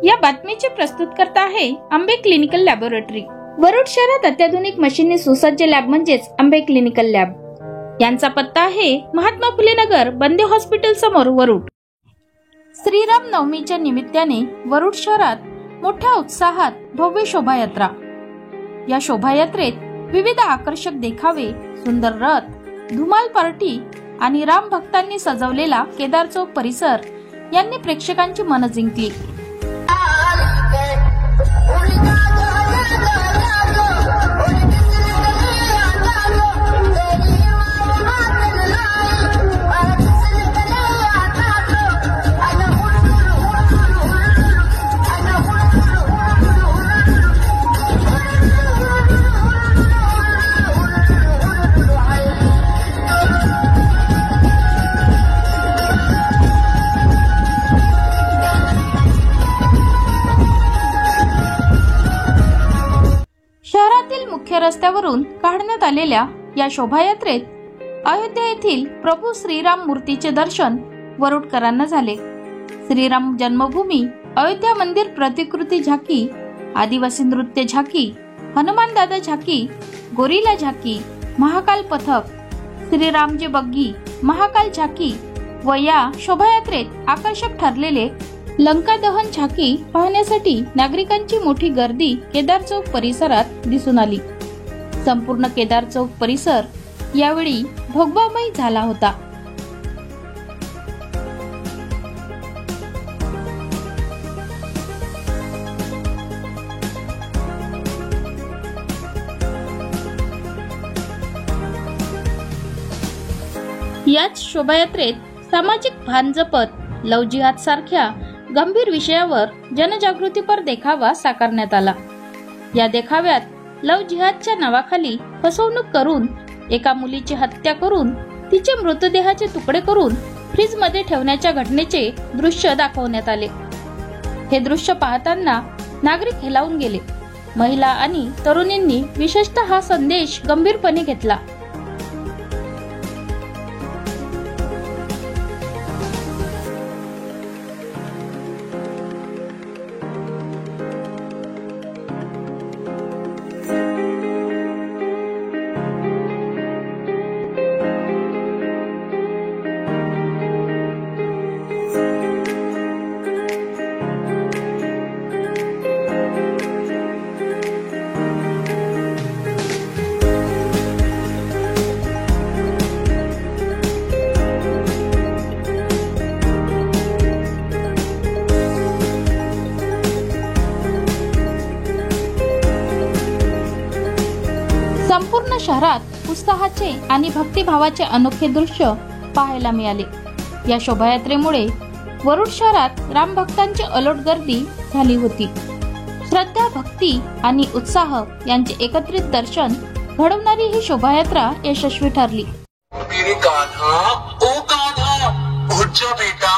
या बातमीचे प्रस्तुतकर्ता आहे आंबे क्लिनिकल लॅबोरेटरी। वरुड शहरात अत्याधुनिक मशीनने सुसज्ज लॅब म्हणजेच आंबे क्लिनिकल लॅब। यांचा पत्ता आहे महात्मा फुले नगर, बंदे हॉस्पिटल समोर, वरुड। श्रीराम नवमीच्या निमित्ताने वरुड शहरात मोठ्या उत्साहात भव्य शोभायात्रा। या शोभायात्रेत विविध आकर्षक देखावे, सुंदर रथ, धुमाल पार्टी आणि राम भक्तांनी सजवलेला केदार चौक परिसर यांनी प्रेक्षकांची मन जिंकली। शहरातील मुख्य रस्त्यावरून काढण्यात आलेल्या या शोभायात्रेत अयोध्या येथील प्रभू श्रीराम मूर्तीचे दर्शन वरुडकरांना झाले। श्रीराम जन्मभूमी अयोध्या मंदिर प्रतिकृती झाकी, आदिवासी नृत्य झाकी, हनुमान दादा झाकी, गोरिला झाकी, महाकाल पथक, श्रीरामजी बग्गी, महाकाल झाकी व या शोभायात्रेत आकर्षक ठरलेले लंका दहन झाकी पाहण्यासाठी नागरिकांची मोठी गर्दी केदार चौक परिसरात दिसून आली। संपूर्ण केदार चौक परिसर यावेळी भगवामय झाला होता। याच शोभायात्रेत सामाजिक भान जपत लव जिहाद सारख्या गंभीर विषयावर जनजागृतीपर देखावा साकारण्यात आला। या देखाव्यात लव जिहादच्या नावाखाली फसवणूक करून एका मुलीची हत्या करून तिचे मृतदेहाचे तुकडे करून फ्रीज मध्ये ठेवण्याच्या घटनेचे दृश्य दाखवण्यात आले। हे दृश्य पाहताना नागरिक हेलावून गेले। महिला आणि तरुणींनी विशेषतः हा संदेश गंभीरपणे घेतला। संपूर्ण शहरात उत्साहाचे आणि भक्तिभावाचे अनोखे दृश्य पाहायला मिळाले। या शोभायात्रेमुळे वरुड शहरात राम भक्तांची अलोट गर्दी झाली होती। श्रद्धा, भक्ती आणि उत्साह यांचे एकत्रित दर्शन घडवणारी ही शोभायात्रा यशस्वी ठरली। मेरे कान्हा, ओ कान्हा, उठ जा बेटा।